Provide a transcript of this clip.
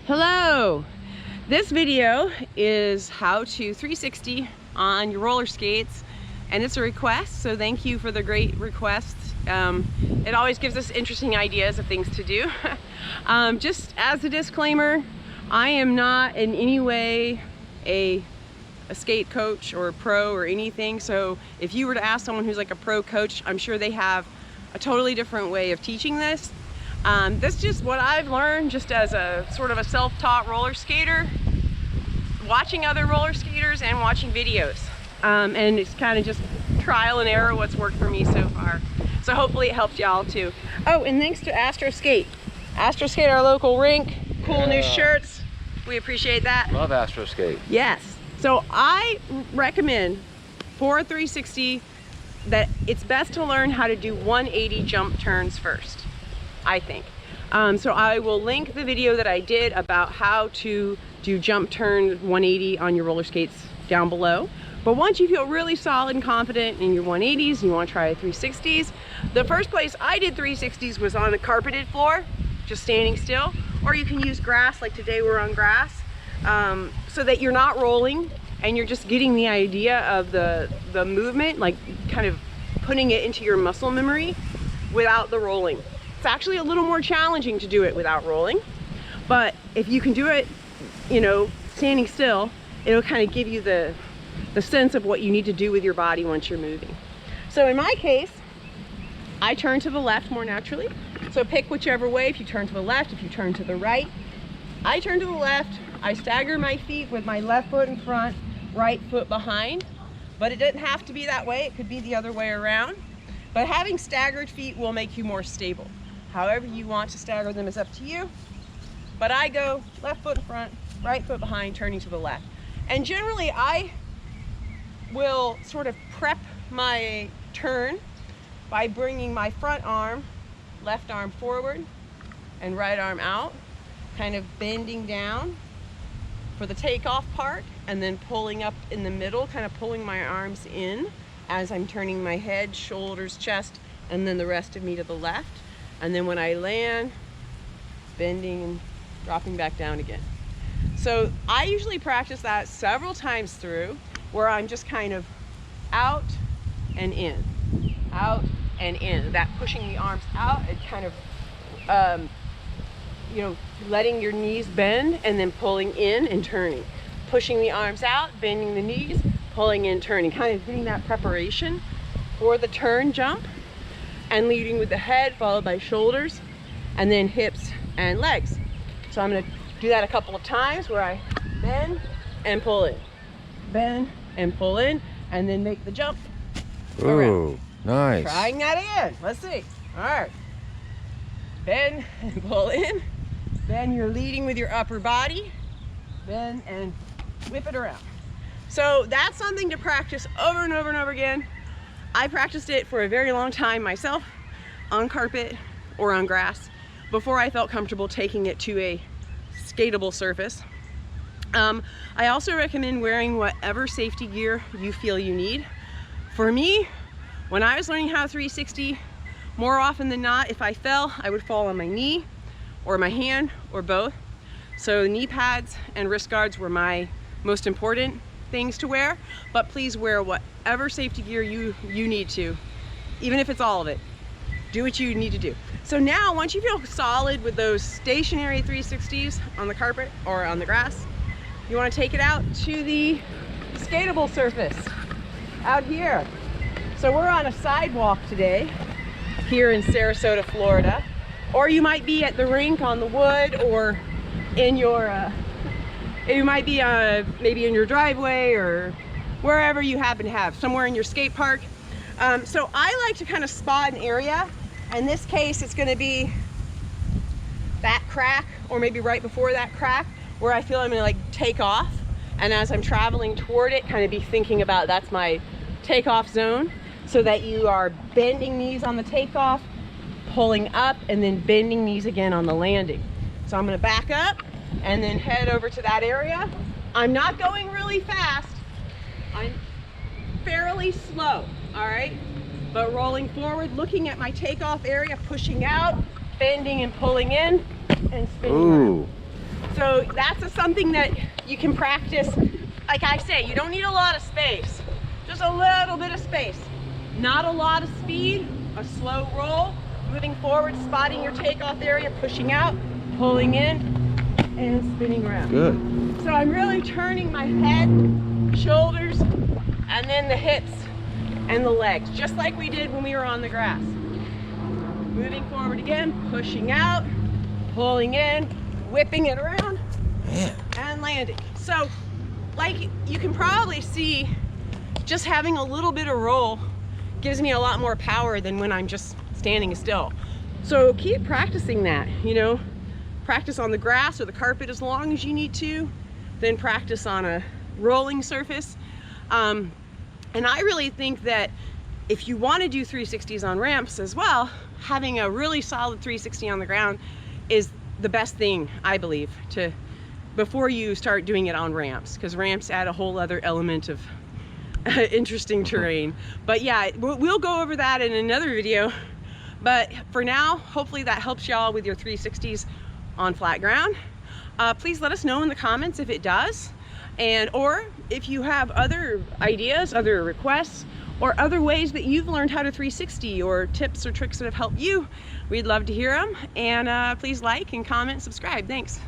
Hello! This video is how to 360 on your roller skates, and it's a request, so thank you for the great requests. It always gives us interesting ideas of things to do. Just as a disclaimer, I am not in any way a skate coach or a pro or anything, so if you were to ask someone who's like a pro coach, I'm sure they have a totally different way of teaching this. That's just what I've learned just as a sort of a self-taught roller skater, watching other roller skaters and watching videos. And it's kind of just trial and error what's worked for me so far. So hopefully it helps y'all too. Oh, and thanks to Astro Skate. Astro Skate, our local rink, cool new shirts. We appreciate that. Love Astro Skate. Yes. So I recommend for a 360 that it's best to learn how to do 180 jump turns first, I think. So I will link the video that I did about how to do jump turn 180 on your roller skates down below. But once you feel really solid and confident in your 180s and you want to try 360s, the first place I did 360s was on a carpeted floor, just standing still, or you can use grass, like today we're on grass, so that you're not rolling and you're just getting the idea of the movement, like kind of putting it into your muscle memory without the rolling. It's actually a little more challenging to do it without rolling, but if you can do it, you know, standing still, it'll kind of give you the sense of what you need to do with your body once you're moving. So in my case, I turn to the left more naturally. So pick whichever way. If you turn to the left, if you turn to the right. I turn to the left. I stagger my feet with my left foot in front, right foot behind, but it doesn't have to be that way. It could be the other way around. But having staggered feet will make you more stable. However you want to stagger them is up to you. But I go left foot in front, right foot behind, turning to the left. And generally I will sort of prep my turn by bringing my front arm, left arm forward and right arm out, kind of bending down for the takeoff part, and then pulling up in the middle, kind of pulling my arms in as I'm turning my head, shoulders, chest, and then the rest of me to the left. And then when I land, bending and dropping back down again. So I usually practice that several times through, where I'm just kind of out and in, out and in. That pushing the arms out and kind of, you know, letting your knees bend and then pulling in and turning. Pushing the arms out, bending the knees, pulling in, turning. Kind of getting that preparation for the turn jump, and leading with the head, followed by shoulders, and then hips and legs. So I'm gonna do that a couple of times where I bend and pull in, bend and pull in, and then make the jump around. Ooh, nice. Trying that again. Let's see. All right. Bend and pull in. Then you're leading with your upper body. Bend and whip it around. So that's something to practice over and over and over again. I practiced it for a very long time myself on carpet or on grass before I felt comfortable taking it to a skatable surface. I also recommend wearing whatever safety gear you feel you need. For me, when I was learning how to 360, more often than not, if I fell, I would fall on my knee or my hand or both. So knee pads and wrist guards were my most important things to wear, but please wear whatever safety gear you need to, even if it's all of it. Do what you need to do. So now, once you feel solid with those stationary 360s on the carpet or on the grass, you want to take it out to the skatable surface out here. So we're on a sidewalk today here in Sarasota, Florida, or you might be at the rink on the wood, or in your you might be maybe in your driveway or wherever you happen to have, somewhere in your skate park. So I like to kind of spot an area. In this case, it's going to be that crack, or maybe right before that crack, where I feel I'm going to like take off. And as I'm traveling toward it, kind of be thinking about that's my takeoff zone, so that you are bending knees on the takeoff, pulling up, and then bending knees again on the landing. So I'm going to back up and then head over to that area. I'm not going really fast. I'm fairly slow, all right? But rolling forward, looking at my takeoff area, pushing out, bending and pulling in, and spinning around. So So that's something that you can practice. Like I say, you don't need a lot of space, just a little bit of space. Not a lot of speed, a slow roll, moving forward, spotting your takeoff area, pushing out, pulling in, and spinning around. Good. So I'm really turning my head, shoulders, and then the hips and the legs, just like we did when we were on the grass. Moving forward again, pushing out, pulling in, whipping it around, and landing. So, like you can probably see, just having a little bit of roll gives me a lot more power than when I'm just standing still. So keep practicing that, you know. Practice on the grass or the carpet as long as you need to, then practice on a rolling surface. And I really think that if you want to do 360s on ramps as well, having a really solid 360 on the ground is the best thing, I believe, before you start doing it on ramps, because ramps add a whole other element of interesting terrain. But yeah, we'll go over that in another video. But for now, hopefully that helps y'all with your 360s on flat ground. Please let us know in the comments if it does, or if you have other ideas, other requests, or other ways that you've learned how to 360, or tips or tricks that have helped you. We'd love to hear them. And please like and comment, subscribe. Thanks.